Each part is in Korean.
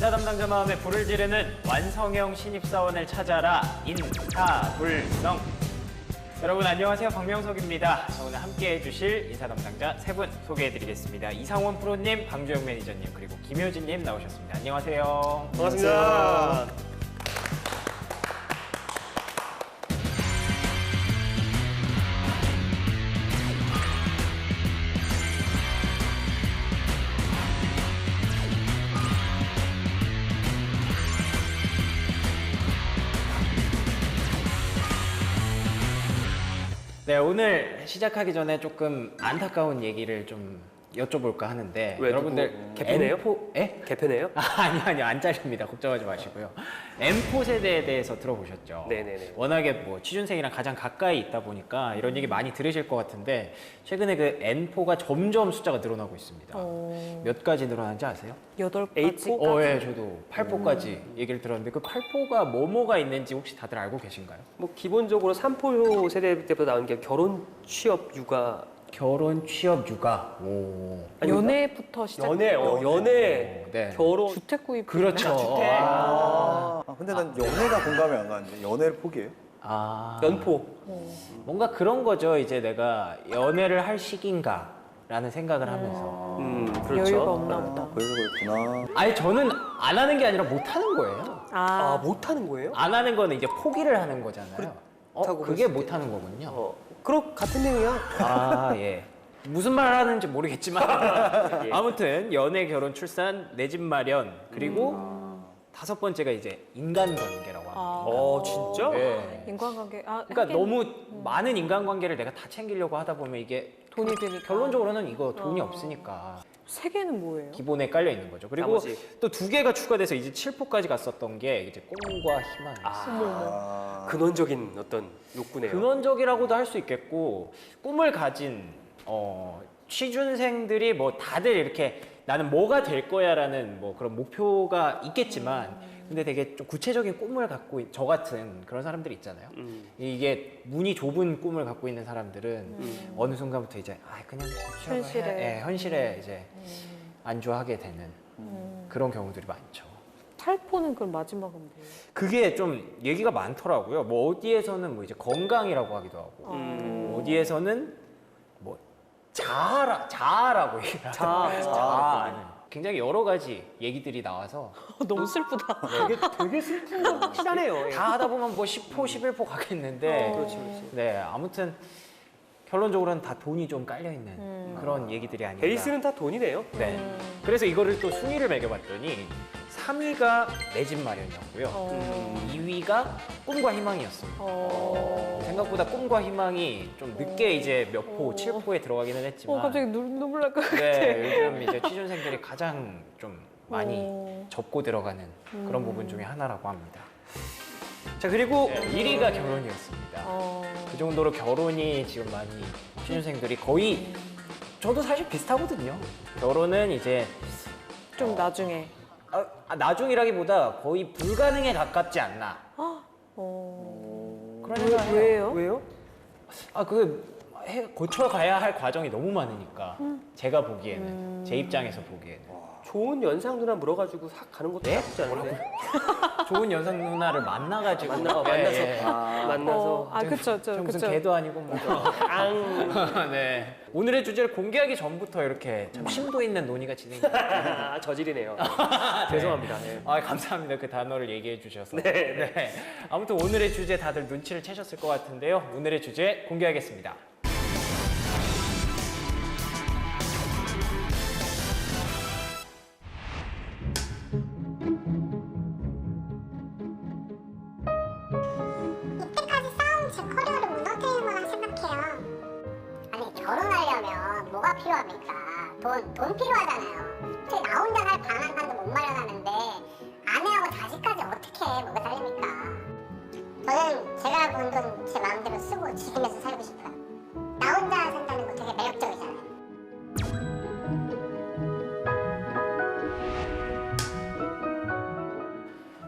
인사 담당자 마음에 불을 지르는 완성형 신입사원을 찾아라 인사불성. 여러분 안녕하세요, 박명석입니다. 자, 오늘 함께 해주실 인사 담당자 세 분 소개해드리겠습니다. 이상원 프로님, 방주영 매니저님, 그리고 김효진님 나오셨습니다. 안녕하세요. 반갑습니다. 네, 오늘 시작하기 전에 조금 안타까운 얘기를 좀 여쭤볼까 하는데 왜, 여러분들 개편해요? 예? 개편해요? 아니요, 안 잘립니다. 걱정하지 마시고요. M4 세대에 대해서 들어보셨죠? 네네네. 워낙에 뭐 취준생이랑 가장 가까이 있다 보니까 이런 얘기 많이 들으실 것 같은데 최근에 그 N4가 점점 숫자가 늘어나고 있습니다. 몇 가지 늘어난지 아세요? 8포? 예, 저도 8포까지 얘기를 들었는데 그 8포가 뭐가 있는지 혹시 다들 알고 계신가요? 뭐 기본적으로 3포 세대 때부터 나온 게 결혼, 취업, 육아. 결혼, 취업, 육아. 오. 연애부터 시작. 연애, 네. 결혼. 주택 구입. 그렇죠. 주택. 근데 난 연애가 공감이 안 가는데 연애를 포기해요? 연포. 뭔가 그런 거죠. 이제 내가 연애를 할 시기인가라는 생각을 하면서. 그렇죠. 여유가 없나 보다. 그래서 그렇구나. 아니 저는 안 하는 게 아니라 못 하는 거예요. 아, 못하는 거예요? 안 하는 거는 이제 포기를 하는 거잖아요. 그렇다고 그게 했을 못 하는 거군요. 그럼 같은 내용이야. 아, 예. 무슨 말 하는지 모르겠지만 예. 아무튼 연애, 결혼, 출산, 내 집 마련 그리고 다섯 번째가 이제 인간관계라고 합니다. 진짜? 네. 인간관계. 그러니까 하긴 너무 많은 인간관계를 내가 다 챙기려고 하다 보면 이게 돈이 드니까. 결론적으로는 이거 돈이 없으니까 세 개는 뭐예요? 기본에 깔려 있는 거죠. 그리고 나머지. 또 두 개가 추가돼서 이제 7포까지 갔었던 게 이제 꿈과 희망. 근원적인 어떤 욕구네요. 근원적이라고도 할 수 있겠고 꿈을 가진 취준생들이 뭐 다들 이렇게 나는 뭐가 될 거야라는 뭐 그런 목표가 있겠지만 근데 되게 좀 구체적인 꿈을 갖고 저 같은 그런 사람들이 있잖아요. 이게 문이 좁은 꿈을 갖고 있는 사람들은 어느 순간부터 이제 그냥 취업을 현실에. 현실에 이제 안주하게 되는 그런 경우들이 많죠. 8포는 그럼 마지막은 뭐예요? 그게 좀 얘기가 많더라고요. 뭐 어디에서는 뭐 이제 건강이라고 하기도 하고, 어디에서는 뭐 자아라고 얘기를 하더라고요. 자아는 굉장히 여러 가지 얘기들이 나와서 너무 슬프다. 되게 슬픈 확실하네요. 다 하다 보면 뭐 10포, 11포 가겠는데, 그렇지, 그렇지. 네 아무튼 결론적으로는 다 돈이 좀 깔려 있는 그런 얘기들이 아닌가. 베이스는 다 돈이네요. 네. 그래서 이거를 또 순위를 매겨봤더니 3위가 내 집 마련이었고요. 2위가 꿈과 희망이었습니다. 생각보다 꿈과 희망이 좀 늦게 이제 몇 포, 7포에 들어가기는 했지만 갑자기 눈물 날 것 같아. 네, 요즘 이제 취준생들이 가장 좀 많이 접고 들어가는 그런 부분 중에 하나라고 합니다. 자, 그리고 1위가 결혼이었습니다. 그 정도로 결혼이 지금 많이 취준생들이 거의 저도 사실 비슷하거든요. 결혼은 이제 좀 나중에. 나중이라기보다 거의 불가능에 가깝지 않나. 그런 생각을 해요. 왜요? 왜요? 거쳐가야 할 과정이 너무 많으니까 제가 보기에는 제 입장에서 보기에는 좋은 연상 누나 물어가지고 싹 가는 것도 네? 나쁘지 않은데. 좋은 연상 누나를 만나가지고 만나서. 그쵸. 저 무슨 개도 아니고 뭐. 네. 오늘의 주제를 공개하기 전부터 이렇게 참 심도 있는 논의가 진행됩니다. 저질이네요. 죄송합니다. 네. 감사합니다. 그 단어를 얘기해 주셔서. 네. 아무튼 오늘의 주제 다들 눈치를 채셨을 것 같은데요. 오늘의 주제 공개하겠습니다. 이때까지 쌓아온 제 커리어를 무너뜨리는 거라 생각해요. 아니 결혼하려면 뭐가 필요합니까? 돈 필요하잖아요. 저희 나 혼자 살 방 한 칸도 못 마련하는데 아내하고 자식까지 어떻게 먹여 살립니까? 저는 제가 번 돈 제 마음대로 쓰고 지키면서 살고 싶어요. 나 혼자 산다는 거 되게 매력적이잖아요.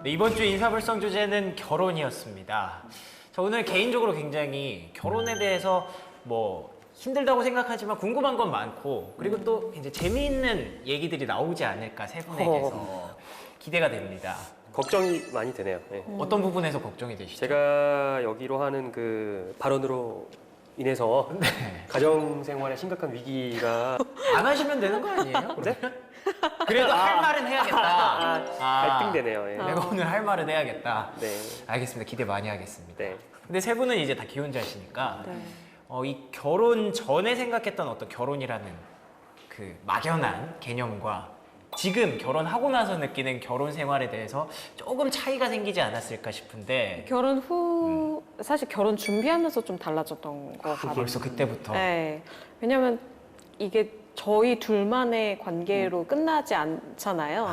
네, 이번 주 인사불성 주제는 결혼이었습니다. 저 오늘 개인적으로 굉장히 결혼에 대해서 뭐 힘들다고 생각하지만 궁금한 건 많고 그리고 또 이제 재미있는 얘기들이 나오지 않을까 세 분에게서 기대가 됩니다. 걱정이 많이 되네요. 예. 어떤 부분에서 걱정이 되시죠? 제가 여기로 하는 그 발언으로 인해서 가정 생활에 심각한 위기가 안 하시면 되는 거 아니에요? 네? 그래도 할 말은 해야겠다. 갈등되네요. 예. 내가 오늘 할 말은 해야겠다. 네. 알겠습니다. 기대 많이 하겠습니다. 네. 근데 세 분은 이제 다 기혼자시니까 네. 이 결혼 전에 생각했던 어떤 결혼이라는 그 막연한 개념과 지금 결혼하고 나서 느끼는 결혼 생활에 대해서 조금 차이가 생기지 않았을까 싶은데 결혼 후 사실 결혼 준비하면서 좀 달라졌던 것 같아요. 벌써 그때부터 네. 왜냐면 이게 저희 둘만의 관계로 끝나지 않잖아요.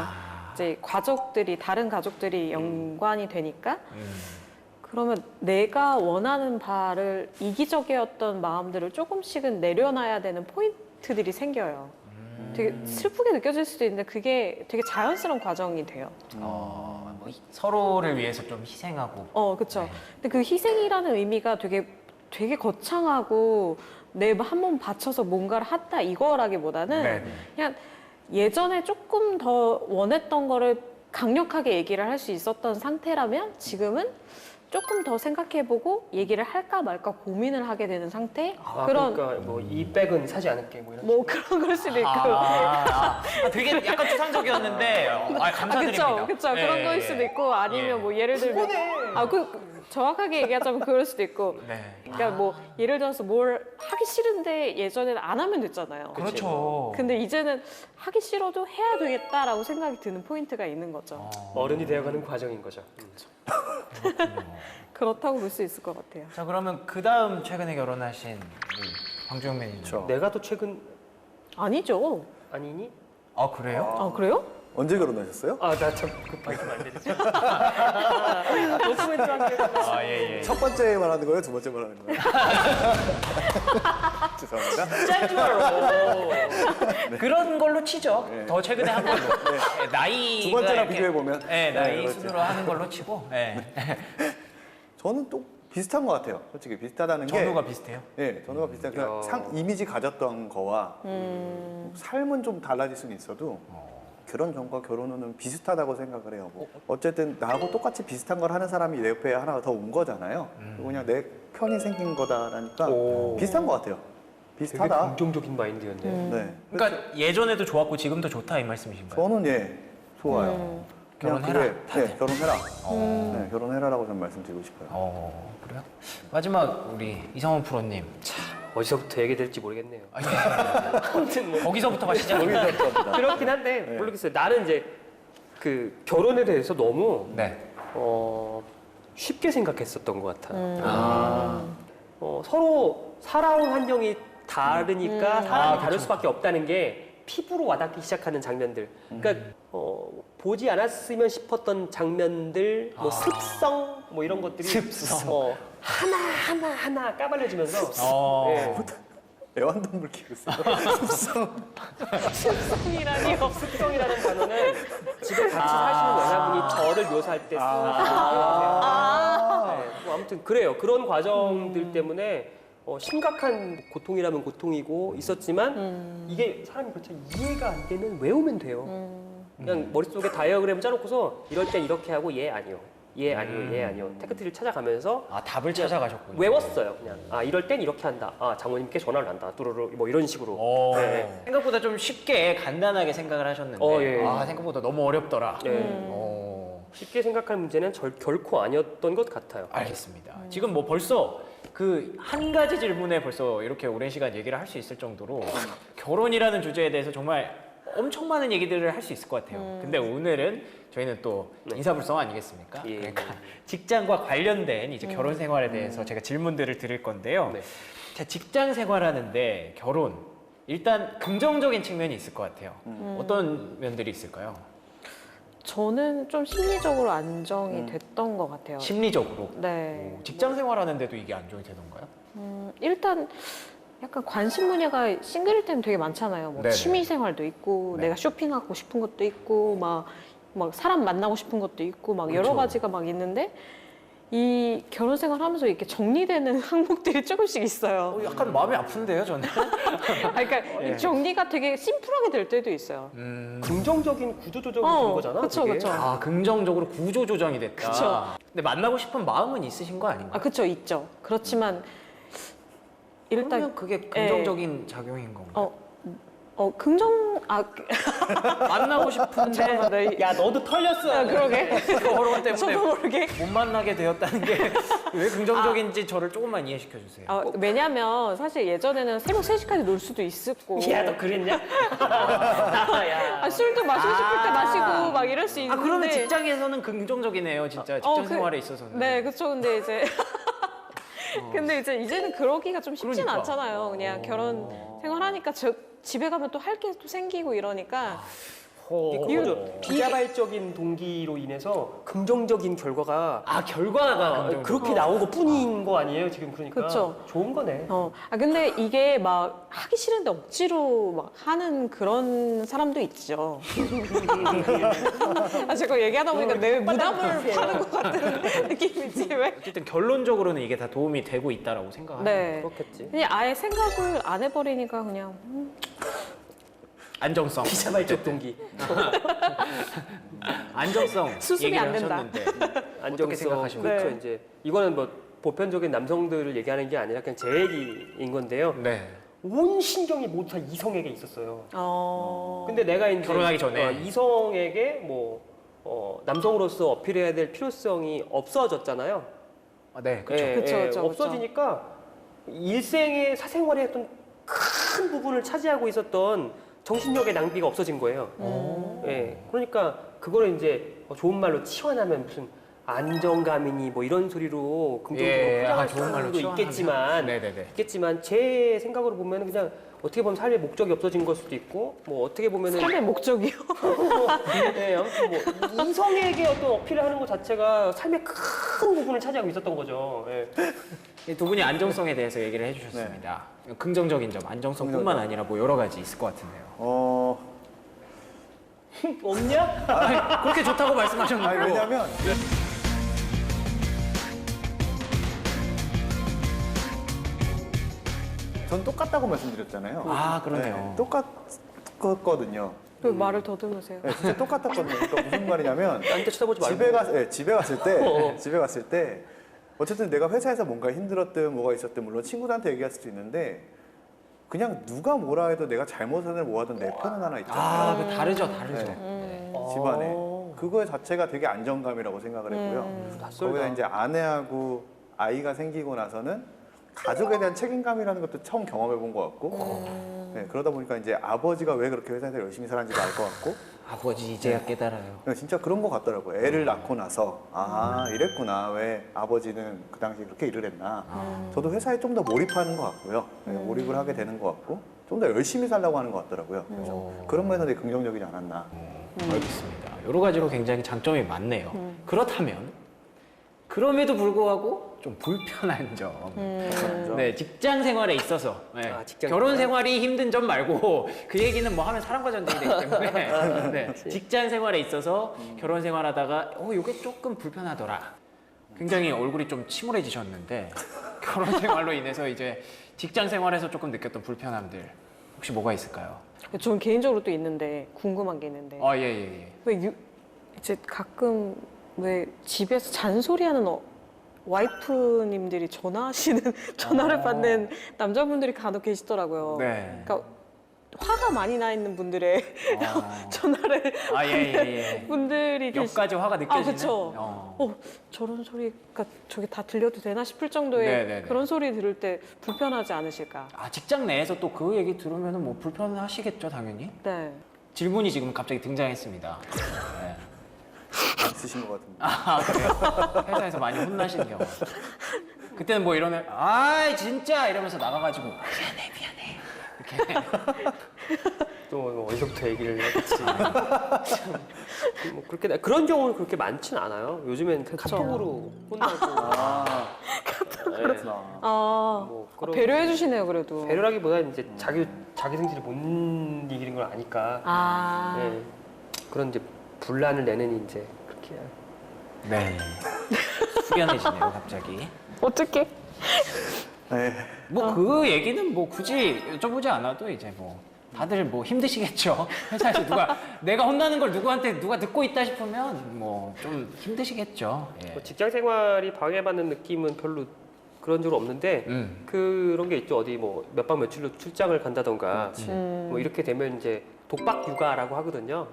이제 가족들이 다른 가족들이 연관이 되니까 그러면 내가 원하는 바를 이기적이었던 마음들을 조금씩은 내려놔야 되는 포인트들이 생겨요. 되게 슬프게 느껴질 수도 있는데 그게 되게 자연스러운 과정이 돼요. 뭐 서로를 위해서 좀 희생하고 그렇죠. 네. 근데 그 희생이라는 의미가 되게 거창하고 내 한 몸 바쳐서 뭔가를 한다 이거라기보다는 네. 그냥 예전에 조금 더 원했던 거를 강력하게 얘기를 할 수 있었던 상태라면 지금은 조금 더 생각해보고 얘기를 할까 말까 고민을 하게 되는 상태? 그러니까 뭐 이 백은 사지 않을게 뭐 이런. 뭐 그런 걸 수도 있고. 되게 약간 추상적이었는데 감사드립니다. 그쵸. 네. 그런 거일 수도 있고 아니면 예. 뭐 예를 들면 정확하게 얘기하자면 그럴 수도 있고. 네. 그러니까 뭐 예를 들어서 뭘 하기 싫은데 예전에는 안 하면 됐잖아요. 그렇죠. 근데 이제는 하기 싫어도 해야 되겠다라고 생각이 드는 포인트가 있는 거죠. 어른이 되어가는 과정인 거죠. 그렇다고 볼 수 있을 것 같아요. 자 그러면 그 다음 최근에 결혼하신 우리 방주영 매니저. 내가 더 최근 아니죠. 아니니? 아 그래요? 아 그래요? 언제 결혼하셨어요? 나 참 급하게 안 되죠. 예. 첫 번째 말하는 거예요? 두 번째 말하는 거예요? 죄송합니다. 짠줄 알아. 그런 걸로 치죠. 네. 더 최근에 한 걸로. 네, 나이 두 번째랑 비교해보면. 네, 나이 그렇지. 순으로 하는 걸로 치고. 네. 저는 또 비슷한 것 같아요. 솔직히 비슷하다는 게. 전후가 비슷해요. 전후가 비슷해요. 그냥 이미지 가졌던 거와 삶은 좀 달라질 수는 있어도 결혼 전과 결혼 후는 비슷하다고 생각을 해요. 어쨌든 나하고 똑같이 비슷한 걸 하는 사람이 내 옆에 하나 더 온 거잖아요. 그리고 그냥 내 편이 생긴 거다라니까 비슷한 것 같아요. 되게 비슷하다. 긍정적인 마인드였네. 네. 그러니까 예전에도 좋았고 지금도 좋다 이 말씀이신가요? 저는 좋아요. 그냥 결혼해라. 결혼해라. 네, 결혼해라라고 좀 말씀드리고 싶어요. 그래요? 마지막 우리 이성원 프로님. 어디서부터 얘기될지 모르겠네요. 아무튼 뭐 거기서부터가 시작입니다. 그렇긴 한데 모르겠어요. 나는 이제 그 결혼에 대해서 너무 네. 쉽게 생각했었던 것 같아요. 서로 살아온 환경이 다르니까 사람이 다를 수밖에 없다는 게 피부로 와닿기 시작하는 장면들. 그러니까 보지 않았으면 싶었던 장면들, 뭐 습성, 뭐 이런 것들이 하나 까발려지면서 예. 애완동물 키우세요? 습성이라니요. 습성이라는 단어는 집에 같이 사시는 여자분이 저를 묘사할 때 쓰는 뭐 아무튼 그래요. 그런 과정들 때문에 심각한 고통이라면 고통이고 있었지만 이게 사람이 그렇죠. 이해가 안 되면 외우면 돼요. 그냥 머릿속에 다이어그램 짜놓고서 이럴 땐 이렇게 하고 얘 아니요. 얘 아니요. 얘 아니요. 테크트리를 찾아가면서 답을 찾아가셨군요. 외웠어요. 그냥 이럴 땐 이렇게 한다. 장모님께 전화를 한다. 뚜루루 뭐 이런 식으로. 네. 생각보다 좀 쉽게 간단하게 생각을 하셨는데 예. 생각보다 너무 어렵더라. 쉽게 생각할 문제는 결코 아니었던 것 같아요. 알겠습니다. 지금 뭐 벌써 그 한 가지 질문에 벌써 이렇게 오랜 시간 얘기를 할 수 있을 정도로 결혼이라는 주제에 대해서 정말 엄청 많은 얘기들을 할 수 있을 것 같아요. 근데 오늘은 저희는 또 인사불성 아니겠습니까? 예. 그러니까 직장과 관련된 이제 결혼 생활에 대해서 제가 질문들을 드릴 건데요. 네. 자, 직장 생활하는데 결혼 일단 긍정적인 측면이 있을 것 같아요. 어떤 면들이 있을까요? 저는 좀 심리적으로 안정이 됐던 것 같아요. 심리적으로. 네. 직장 생활하는데도 이게 안정이 되던가요? 일단 약간 관심 분야가 싱글일 때는 되게 많잖아요. 뭐 네네. 취미 생활도 있고, 네. 내가 쇼핑하고 싶은 것도 있고, 막 사람 만나고 싶은 것도 있고, 막 여러 그렇죠. 가지가 막 있는데 이 결혼 생활하면서 이렇게 정리되는 항목들이 조금씩 있어요. 약간 마음이 아픈데요, 저는. 그러니까 예. 정리가 되게 심플하게 될 때도 있어요. 긍정적인 구조 조정이 된 거잖아. 그쵸, 그게. 그쵸. 아, 긍정적으로 구조 조정이 됐다. 그쵸. 근데 만나고 싶은 마음은 있으신 거 아닌가요? 아, 그쵸, 있죠. 그렇지만 일단 그러면 그게 긍정적인 작용인 건가요? 만나고 싶은데 네. 야 너도 털렸어. 그러게. 그 호르몬 때문에 저도 모르게. 못 만나게 되었다는 게 왜 긍정적인지 저를 조금만 이해시켜 주세요. 왜냐면 사실 예전에는 새벽 3시까지 놀 수도 있었고. 야 너 그랬냐? 야. 술도 마시고 싶을 때 마시고 막 이럴 수 있는데. 그러면 직장에서는 긍정적이네요, 진짜 직장 생활에 있어서는. 네, 그렇죠. 근데 이제 근데 이제는 그러기가 좀 쉽진 그러니까. 않잖아요. 그냥 결혼 생활하니까 집에 가면 또 할 게 또 생기고 이러니까. 그거죠. 비자발적인 동기로 인해서 긍정적인 결과가 결과가 긍정적. 그렇게 나온 것 뿐인 거 아니에요 지금 그러니까 그쵸. 좋은 거네. 근데 이게 막 하기 싫은데 억지로 막 하는 그런 사람도 있죠. 제가 얘기하다 보니까 내 무덤을 파는 것 같은 느낌이지 왜? 어쨌든 결론적으로는 이게 다 도움이 되고 있다라고 생각합니다. 네. 그렇겠지. 그냥 아예 생각을 안 해버리니까 그냥 안정성. 비자발적 동기. 안정성 수습이 얘기를 안 된다. 하셨는데 어떻게 생각하십니까? 그렇죠. 네. 이제 이거는 뭐 보편적인 남성들을 얘기하는 게 아니라 그냥 제 얘기인 건데요. 네. 온 신경이 모두 다 이성에게 있었어요. 어. 근데 내가 이제 결혼하기 전에. 이성에게 남성으로서 어필해야 될 필요성이 없어졌잖아요. 네, 그렇죠. 예, 그쵸, 예, 그쵸, 없어지니까 일생의 사생활의 어떤 큰 부분을 차지하고 있었던 정신력의 낭비가 없어진 거예요. 예, 그러니까 그거를 이제 좋은 말로 치환하면 무슨 안정감이니 뭐 이런 소리로 긍정적으로 포장할 좋은 말로 수도 치환하면. 있겠지만 있겠지만 제 생각으로 보면 그냥 어떻게 보면 삶의 목적이 없어진 걸 수도 있고 뭐 어떻게 보면은 삶의 목적이요? 네, 아무튼 뭐 이성에게 어떤 어필을 하는 것 자체가 삶의 큰 부분을 차지하고 있었던 거죠. 예. 두 분이 안정성에 대해서 얘기를 해주셨습니다. 긍정적인 점, 안정성뿐만 긍정적. 아니라 뭐 여러 가지 있을 것 같은데요. 없냐? 그렇게 좋다고 말씀하셨는데. 아니 왜냐면 전 똑같다고 말씀드렸잖아요. 그러네요. 네, 똑같거든요. 왜 말을 더듬으세요? 네, 진짜 똑같았거든요. 그러니까 무슨 말이냐면 나한테 쳐다보지 말고. 집에 갔을 때 어쨌든 내가 회사에서 뭔가 힘들었든 뭐가 있었든 물론 친구들한테 얘기할 수도 있는데 그냥 누가 뭐라 해도 내가 잘못하든 뭐하든 내 편은 하나 있잖아요. 그 다르죠. 네. 집안에 그거 자체가 되게 안정감이라고 생각을 했고요. 낯설다. 거기다 이제 아내하고 아이가 생기고 나서는 가족에 대한 책임감이라는 것도 처음 경험해 본 것 같고 네, 그러다 보니까 이제 아버지가 왜 그렇게 회사에서 열심히 살았는지도 알 것 같고 아버지 이제야 깨달아요. 네, 진짜 그런 것 같더라고요. 애를 낳고 나서 이랬구나. 왜 아버지는 그 당시에 그렇게 일을 했나. 저도 회사에 좀 더 몰입하는 것 같고요. 네, 몰입을 하게 되는 것 같고 좀 더 열심히 살려고 하는 것 같더라고요. 그래서 그런 면에서 되게 긍정적이지 않았나. 알겠습니다. 여러 가지로 굉장히 장점이 많네요. 그렇다면 그럼에도 불구하고 좀 불편한 점. 네, 직장 생활에 있어서 네, 직장 결혼 생활? 생활이 힘든 점 말고 그 얘기는 뭐 하면 사람과 전쟁이 되기 때문에 네, 직장 생활에 있어서 결혼 생활하다가 이게 조금 불편하더라. 굉장히 얼굴이 좀 침울해지셨는데 결혼 생활로 인해서 이제 직장 생활에서 조금 느꼈던 불편함들 혹시 뭐가 있을까요? 저는 개인적으로 또 있는데 궁금한 게 있는데 예. 왜 이제 가끔 왜 집에서 잔소리하는 와이프님들이 전화를 받는 남자분들이 간혹 계시더라고요. 네. 그러니까 화가 많이 나 있는 분들의 전화를 예. 분들이 역까지 화가 느껴지는. 그렇죠. 저런 소리가 저게 다 들려도 되나 싶을 정도의 네네네. 그런 소리 들을 때 불편하지 않으실까? 직장 내에서 또 그 얘기 들으면 뭐 불편하시겠죠, 당연히. 네. 질문이 지금 갑자기 등장했습니다. 네. 있으신 것 같은데. 그래요? 회사에서 많이 혼나신 경우. 그때는 뭐 이러면 진짜 이러면서 나가가지고 미안해 이렇게. 또 어디서부터 얘기를 해야겠지. 뭐 그렇게 그런 경우는 그렇게 많지는 않아요. 요즘엔 카톡으로 혼나고. 네. 그렇구나. 뭐 그런 배려해 주시네요, 그래도. 배려라기보다 이제 자기 성질을 못 이기는 걸 아니까. 네. 그런 이제 분란을 내는 이제 그렇게. 네. 후련해지네요, 갑자기. 어떻게? 네. 뭐 그 얘기는 뭐 굳이 여쭤보지 않아도 이제 뭐 다들 뭐 힘드시겠죠. 회사에서 내가 혼나는 걸 누구한테 누가 듣고 있다 싶으면 뭐 좀 힘드시겠죠. 예. 뭐 직장 생활이 방해받는 느낌은 별로 그런 줄 없는데 그런 게 있죠. 어디 뭐 몇 박 며칠로 출장을 간다던가 뭐 이렇게 되면 이제 독박 육아라고 하거든요.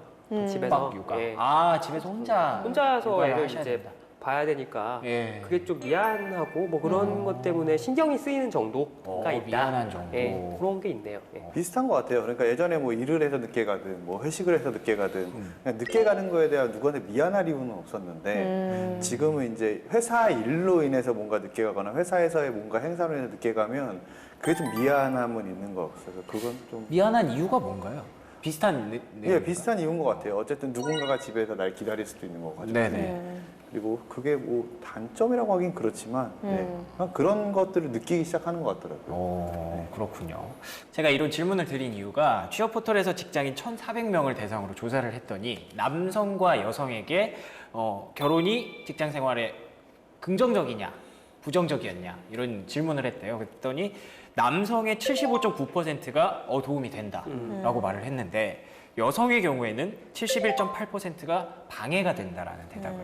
집에서 박 육아. 예. 아, 집에서 혼자서 애를 하셔야 이제 된다. 봐야 되니까 예. 그게 좀 미안하고 뭐 그런 것 때문에 신경이 쓰이는 정도가 있다. 미안한 정도. 예, 그런 게 있네요. 예. 비슷한 것 같아요. 그러니까 예전에 뭐 일을 해서 늦게 가든 뭐 회식을 해서 늦게 가든 그냥 늦게 가는 거에 대한 누구한테 미안할 이유는 없었는데 지금은 이제 회사 일로 인해서 뭔가 늦게 가거나 회사에서의 뭔가 행사로 인해서 늦게 가면 그게 좀 미안함은 있는 것 같아요. 그건 좀 미안한 이유가 뭔가요? 비슷한 예, 비슷한 이유인 것 같아요. 어쨌든 누군가가 집에서 날 기다릴 수도 있는 거고. 네네. 그리고 그게 뭐 단점이라고 하긴 그렇지만 그냥 그런 것들을 느끼기 시작하는 것 같더라고요. 오, 그렇군요. 제가 이런 질문을 드린 이유가 취업 포털에서 직장인 1,400명을 대상으로 조사를 했더니 남성과 여성에게 결혼이 직장 생활에 긍정적이냐, 부정적이었냐 이런 질문을 했대요. 그랬더니 남성의 75.9%가 도움이 된다라고 말을 했는데 여성의 경우에는 71.8%가 방해가 된다라는 대답을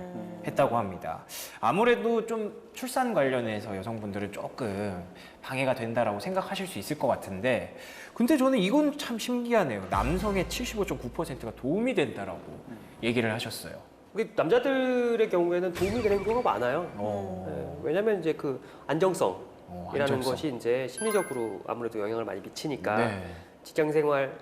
했다고 합니다. 아무래도 좀 출산 관련해서 여성분들은 조금 방해가 된다라고 생각하실 수 있을 것 같은데 근데 저는 이건 참 신기하네요. 남성의 75.9%가 도움이 된다라고 얘기를 하셨어요. 그게 남자들의 경우에는 도움이 되는 경우가 많아요. 예, 왜냐하면 이제 그 안정성이라는 안정성. 것이 이제 심리적으로 아무래도 영향을 많이 미치니까 네. 직장 직장 생활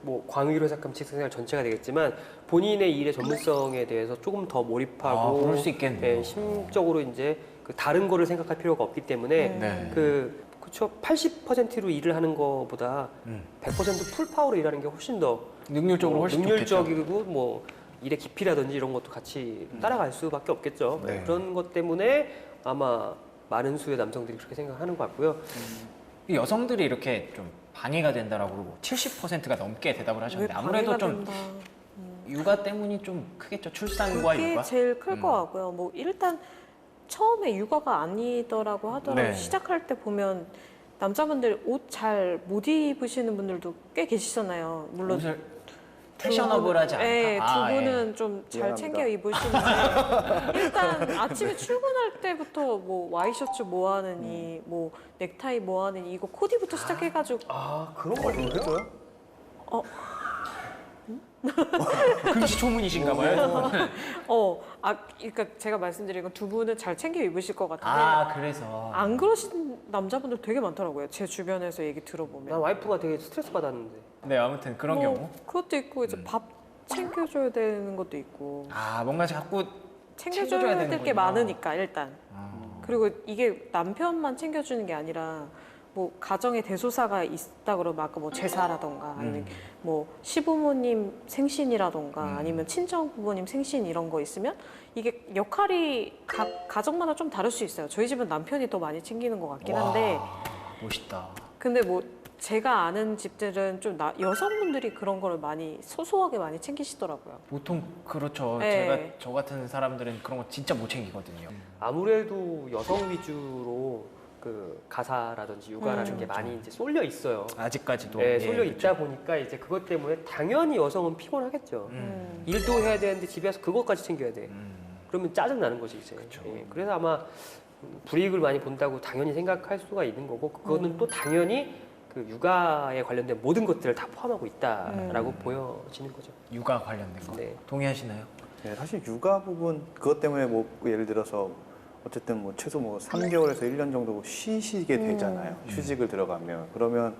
뭐 광의로 해석하면 직장 생활 전체가 되겠지만 본인의 일의 전문성에 대해서 조금 더 몰입하고 그럴 수 있겠네요. 예, 심적으로 이제 그 다른 거를 생각할 필요가 없기 때문에 네. 그쵸 80%로 일을 하는 것보다 100% 풀파워로 일하는 게 훨씬 더 능률적으로 훨씬 능률적이고 뭐 일의 깊이라든지 이런 것도 같이 따라갈 수밖에 없겠죠. 네. 그런 것 때문에 아마 많은 수의 남성들이 그렇게 생각하는 것 같고요. 여성들이 이렇게 좀 방해가 된다라고 70%가 넘게 대답을 하셨는데 아무래도 좀 육아 때문이 좀 크겠죠. 출산과 그게 육아. 제일 클 것 같고요. 뭐 일단 처음에 육아가 아니더라고 하더라도 네. 시작할 때 보면 남자분들 옷 잘 못 입으시는 분들도 꽤 계시잖아요. 물론 옷을 패셔너블하지 않다. 네, 아, 두 예. 분은 좀 잘 미안합니다. 챙겨 입으시는데 일단 아침에 출근할 때부터 뭐 와이셔츠 뭐 하느니 뭐 넥타이 뭐 하느니 이거 코디부터 시작해가지고 그런 거 했어요? 금시초문이신가 봐요. 그러니까 제가 말씀드린 건 두 분은 잘 챙겨 입으실 것 같은데 그래서. 안 그러신 남자분들 되게 많더라고요. 제 주변에서 얘기 들어보면. 난 와이프가 되게 스트레스 받았는데. 네, 아무튼 그런 뭐, 경우. 그것도 있고 이제 밥 챙겨줘야 되는 것도 있고 뭔가 자꾸 챙겨줘야 챙겨줘야 될 게 되는군요. 많으니까 일단. 그리고 이게 남편만 챙겨주는 게 아니라 뭐 가정에 대소사가 있다 그러면 아까 뭐 제사라던가 아니면 뭐 시부모님 생신이라던가 아니면 친정 부모님 생신 이런 거 있으면 이게 역할이 각 가정마다 좀 다를 수 있어요. 저희 집은 남편이 더 많이 챙기는 것 같긴 한데 멋있다. 근데 뭐 제가 아는 집들은 좀 여성분들이 그런 거를 많이 소소하게 많이 챙기시더라고요. 보통 그렇죠. 네. 제가 저 같은 사람들은 그런 거 진짜 못 챙기거든요. 아무래도 여성 위주로 그 가사라든지 육아라는 게 많이 이제 쏠려 있어요. 아직까지도. 네, 예, 쏠려 그렇죠. 있다 보니까 이제 그것 때문에 당연히 여성은 피곤하겠죠. 일도 해야 되는데 집에서 그것까지 챙겨야 돼. 그러면 짜증 나는 거지 이제. 예, 그래서 아마 불이익을 많이 본다고 당연히 생각할 수가 있는 거고 그거는 또 당연히 그 육아에 관련된 모든 것들을 다 포함하고 있다라고 보여지는 거죠. 육아 관련된 거. 네. 동의하시나요? 네, 사실 육아 부분 그것 때문에 뭐 예를 들어서 어쨌든 뭐 최소 뭐 3개월에서 1년 정도 쉬시게 되잖아요. 휴직을 들어가면 그러면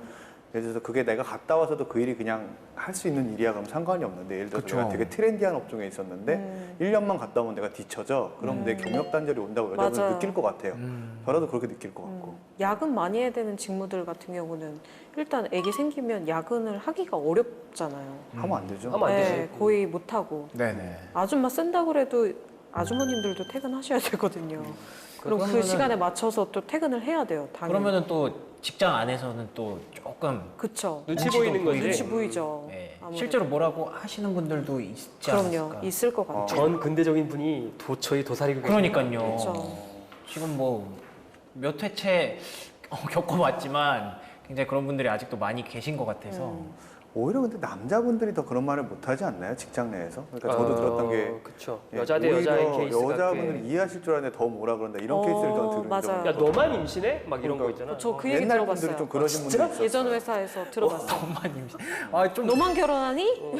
예를 들어서 그게 내가 갔다 와서도 그 일이 그냥 할 수 있는 일이야 그럼 상관이 없는데 예를 들어서 그쵸. 내가 되게 트렌디한 업종에 있었는데 1년만 갔다 오면 내가 뒤쳐져 그럼 내 경력 단절이 온다고 여자분이 맞아요. 느낄 것 같아요. 저라도 그렇게 느낄 것 같고. 야근 많이 해야 되는 직무들 같은 경우는 일단 아기 생기면 야근을 하기가 어렵잖아요. 하면 안 되죠. 하면 안 되지. 네, 거의 못 하고 네네. 아줌마 쓴다고 그래도 아주머님들도 퇴근하셔야 되거든요. 그럼 그 그러면은- 시간에 맞춰서 또 퇴근을 해야 돼요. 당연히. 그러면은 또 직장 안에서는 또 조금 그쵸. 눈치 눈치도 보이는 거지. 눈치 보이죠. 예, 아무래도. 실제로 뭐라고 하시는 분들도 있지 그럼요. 않을까. 있을 것 같아요. 전 근대적인 분이 도처에 도사리고 그러니까요. 그렇죠. 지금 뭐 몇 회째 겪어봤지만 굉장히 그런 분들이 아직도 많이 계신 것 같아서 오히려 근데 남자분들이 더 그런 말을 못하지 않나요? 직장 내에서? 그러니까 저도 들었던 게 그쵸. 예, 여자 대 오히려 여자의 케이스가 여자분들이 꽤. 이해하실 줄 아는데 더 뭐라 그런다 이런 케이스를 전 들은 맞아요. 적이 야 있거든요. 너만 임신해? 막 이런 거 있잖아. 저 그 얘기 옛날 들어봤어요. 분들이 좀 그러신 분들이 있었어요. 예전 회사에서 들어봤어요. 엄마님, 아좀 너만 결혼하니?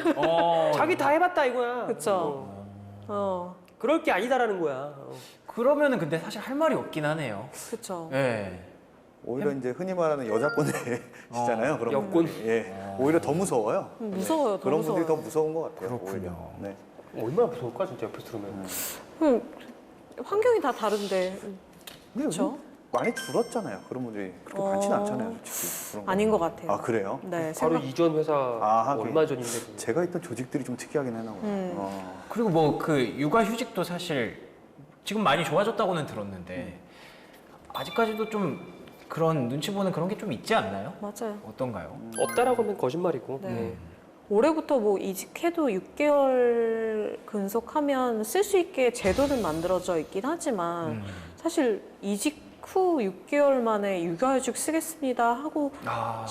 자기 다 해봤다 이거야. 그쵸. 그럴 게 아니다라는 거야. 그러면은 근데 사실 할 말이 없긴 하네요. 그쵸. 예. 오히려 이제 흔히 말하는 여자권이시잖아요. 그런 여권. 분들이. 예. 오히려 더 무서워요. 무서워요. 더 그런 무서워요. 분들이 더 무서운 것 같아요. 그렇군요. 오히려. 네. 얼마나 무서울까 진짜 옆에서 들으면. 환경이 다 다른데. 근데 그렇죠. 요즘 많이 줄었잖아요. 그런 분들이 그렇게 많지는 않잖아요, 솔직히. 그런 거. 아닌 것 같아요. 아 그래요? 네. 바로 이전 회사 하긴. 얼마 전인데. 그게. 제가 있던 조직들이 좀 특이하긴 해나 봐요. 그리고 뭐 그 육아휴직도 사실 지금 많이 좋아졌다고는 들었는데 아직까지도 좀 그런 눈치 보는 그런 게 좀 있지 않나요? 맞아요. 어떤가요? 없다라고 하면 거짓말이고. 네. 올해부터 뭐 이직해도 6개월 근속하면 쓸 수 있게 제도는 만들어져 있긴 하지만 사실 이직 후 6개월 만에 육아휴직 쓰겠습니다 하고 아,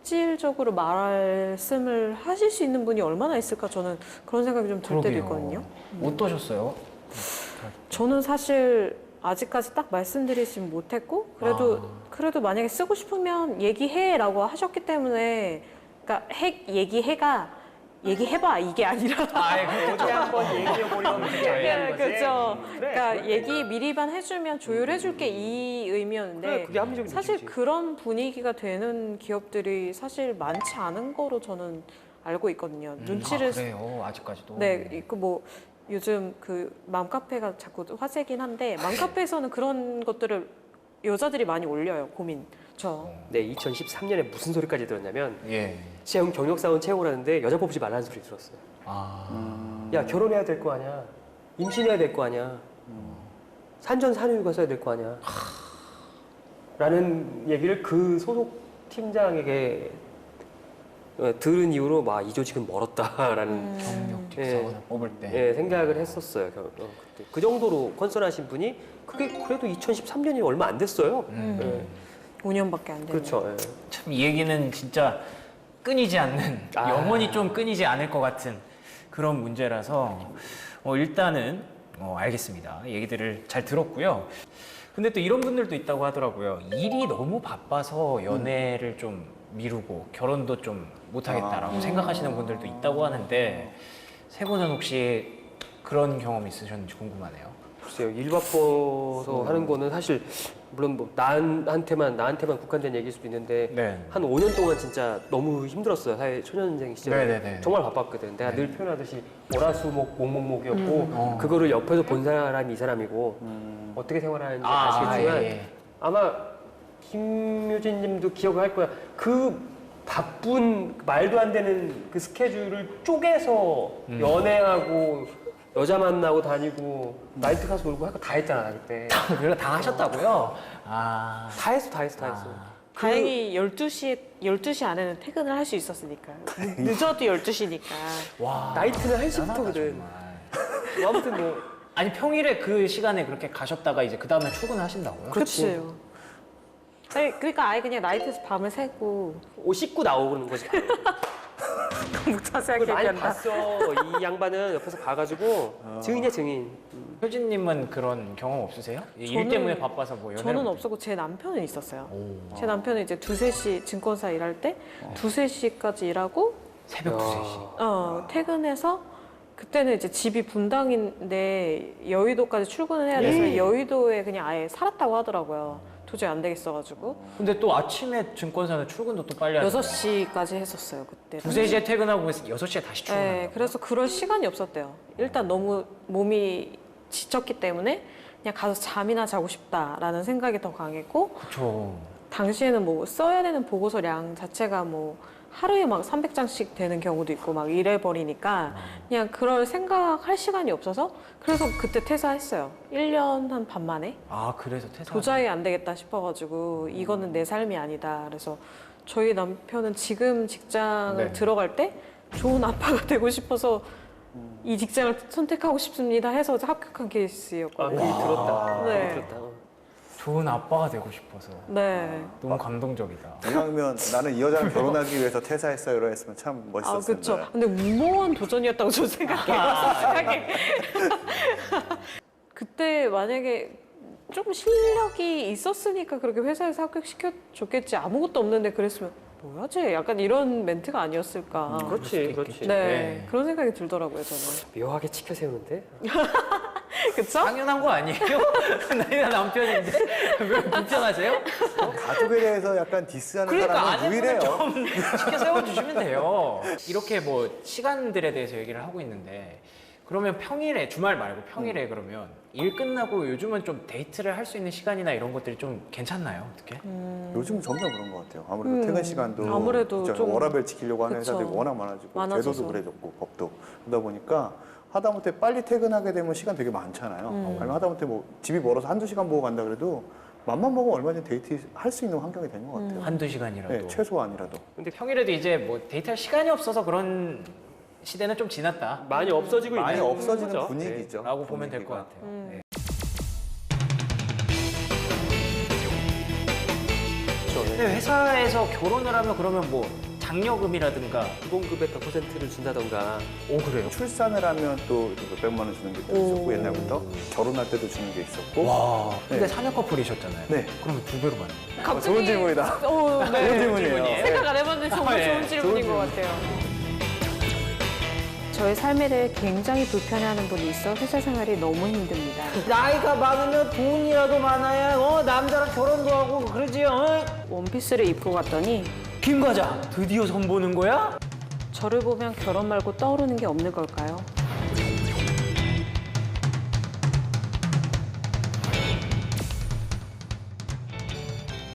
실질적으로 말씀을 하실 수 있는 분이 얼마나 있을까 저는 그런 생각이 좀 들 때도 있거든요. 어떠셨어요? 저는 사실 아직까지 딱 말씀드리진 못했고 그래도 만약에 쓰고 싶으면 얘기해라고 하셨기 때문에 그러니까 얘기해봐 이게 아니라 어디 한번 얘기해 보려고 네, 그렇죠. 그래, 그러니까 그래. 얘기 미리만 해주면 조율해줄게 이 의미였는데 그래, 그게 합리적인 사실 느낌이지. 그런 분위기가 되는 기업들이 사실 많지 않은 거로 저는 알고 있거든요. 눈치를 그래요 아직까지도. 네, 그 뭐 요즘 그 맘카페가 자꾸 화제긴 한데 맘카페에서는 그런 것들을 여자들이 많이 올려요. 고민. 네, 2013년에 무슨 소리까지 들었냐면 예. 채용 경력사원 채용을 하는데 여자 뽑지 말라는 소리 들었어요. 아. 야 결혼해야 될 거 아니야. 임신해야 될 거 아니야. 산전 산후유가 써야 될 거 아니야. 라는 얘기를 그 소속 팀장에게 들은 이후로 막 이 조직은 멀었다라는 경력직 예. 사원을 뽑을 때. 예, 생각을 했었어요. 그때. 그 정도로 컨설하신 분이 그게 그래도 2013년이 얼마 안 됐어요. 예. 5년밖에 안 되는. 그렇죠. 예. 참 이 얘기는 진짜 끊이지 않는 영원히 좀 끊이지 않을 것 같은 그런 문제라서 일단은 알겠습니다. 얘기들을 잘 들었고요. 근데 또 이런 분들도 있다고 하더라고요. 일이 너무 바빠서 연애를 좀 미루고 결혼도 좀 못하겠다라고 생각하시는 분들도 있다고 하는데 세 분은 혹시 그런 경험 있으셨는지 궁금하네요. 글쎄요, 일 바빠서 하는 거는 사실 물론 뭐 나한테만 국한된 얘기일 수도 있는데 네. 한 5년 동안 진짜 너무 힘들었어요. 사회 초년생 시절에 네네네. 정말 바빴거든. 내가 늘 표현하듯이 월화수목 목목목이었고 그거를 옆에서 본 사람이 이 사람이고 어떻게 생활하는지 아시겠지만 예. 아마 김유진님도 기억을 할 거야. 그 바쁜 말도 안 되는 그 스케줄을 쪼개서 연애하고 여자 만나고 다니고 나이트 가서 놀고 할 거 다 했잖아 그때. 그걸 다 하셨다고요? 아. 다 했어. 다행히 12시 안에는 퇴근을 할 수 있었으니까. 늦어도 12시니까. 와. 나이트는 1시부터거든. 뭐 아무튼 뭐 아니 평일에 그 시간에 그렇게 가셨다가 이제 그 다음에 출근을 하신다고요? 그렇죠. 그러니까 아예 그냥 나이트에서 밤을 새고 옷 씻고 나오는 거지. 너무 자세하게 그걸 많이 얘기한다. 봤어. 이 양반은 옆에서 봐가지고 증인이야 증인. 효진님은 그런 경험 없으세요? 일 때문에 바빠서 뭐 연애를 저는 못 없었고 제 남편은 있었어요. 오. 제 남편은 이제 2-3시 증권사 일할 때 2-3시까지 일하고 새벽 2-3시. 퇴근해서 그때는 이제 집이 분당인데 여의도까지 출근을 해야 돼서 여의도에 그냥 아예 살았다고 하더라고요. 도저히 안 되겠어가지고 근데 또 아침에 증권사는 출근도 또 빨리 하잖아요. 6시까지 했었어요 그때. 2-3시에 퇴근하고 6시에 다시 출근한다고요? 네, 그래서 그럴 시간이 없었대요. 일단 너무 몸이 지쳤기 때문에 그냥 가서 잠이나 자고 싶다라는 생각이 더 강했고 그렇죠. 당시에는 뭐 써야 되는 보고서량 자체가 뭐 하루에 막 300장씩 되는 경우도 있고 막 이래 버리니까 그냥 그럴 생각할 시간이 없어서 그래서 그때 퇴사했어요. 1년 한 반 만에. 아, 그래서 퇴사. 도저히 안 되겠다 싶어가지고 이거는 내 삶이 아니다. 그래서 저희 남편은 지금 직장을 네. 들어갈 때 좋은 아빠가 되고 싶어서 이 직장을 선택하고 싶습니다 해서 합격한 아, 케이스였거든요. 그게 들었다. 네. 그게 들었다. 좋은 아빠가 되고 싶어서. 네. 너무 감동적이다. 이왕이면 나는 이 여자랑 결혼하기 위해서 퇴사했어요. 이러 했으면 참 아, 멋있었을 그쵸. 텐데. 근데 무모한 도전이었다고 저는 생각해요. 솔직하게. 그때 만약에 좀 실력이 있었으니까 그렇게 회사에서 합격시켜줬겠지. 아무것도 없는데 그랬으면 뭐야 쟤? 약간 이런 멘트가 아니었을까. 그렇지, 그렇지. 네, 네. 그런 생각이 들더라고요, 저는. 묘하게 치켜 세우는데. 그쵸? 당연한 거 아니에요? 나이가 남편인데 왜 불편하세요? 가족에 대해서 약간 디스하는 그러니까 사람은 아내분은 유일해요. 좀 시켜 세워주시면 돼요. 이렇게 뭐 시간들에 대해서 얘기를 하고 있는데 그러면 평일에 주말 말고 평일에 그러면 일 끝나고 요즘은 좀 데이트를 할 수 있는 시간이나 이런 것들이 좀 괜찮나요? 어떻게? 요즘 점점 그런 것 같아요. 아무래도 퇴근 시간도 아무래도 있잖아요. 좀- 워라밸 지키려고 하는 그쵸. 회사들이 워낙 많아지고 많아져서. 제도도 그래졌고 법도 그러다 보니까 하다못해 빨리 퇴근하게 되면 시간 되게 많잖아요. 아니면 하다못해 뭐 집이 멀어서 한두 시간 보고 간다 그래도 맘만 먹으면 얼마든지 데이트 할 수 있는 환경이 된 것 같아요. 한두 시간이라도. 네, 최소한이라도. 근데 평일에도 이제 뭐 데이트할 시간이 없어서 그런 시대는 좀 지났다. 많이 없어지고 많이 있는 없어지는 거죠. 분위기죠. 라고 보면 될 것 분위기가. 같아요. 네. 근데 회사에서 결혼을 하면 그러면 뭐 장려금이라든가 기본급의 100%를 준다던가. 오 그래요? 출산을 하면 또 몇백만 원 주는 게 또 있었고 옛날부터 결혼할 때도 주는 게 있었고. 와. 근데 네. 사녀 커플이셨잖아요. 네. 그러면 두 배로 받는 갑자기. 좋은 질문이다. 네. 좋은 질문이에요. 질문이에요. 생각 안 해봤는데 정말 네. 좋은 질문인 것 같아요. 저의 삶을 굉장히 불편해하는 분이 있어 회사 생활이 너무 힘듭니다. 나이가 많으면 돈이라도 많아야 남자랑 결혼도 하고 그러지요. 원피스를 입고 갔더니 김 과장 드디어 선보는 거야? 저를 보면 결혼 말고 떠오르는 게 없는 걸까요?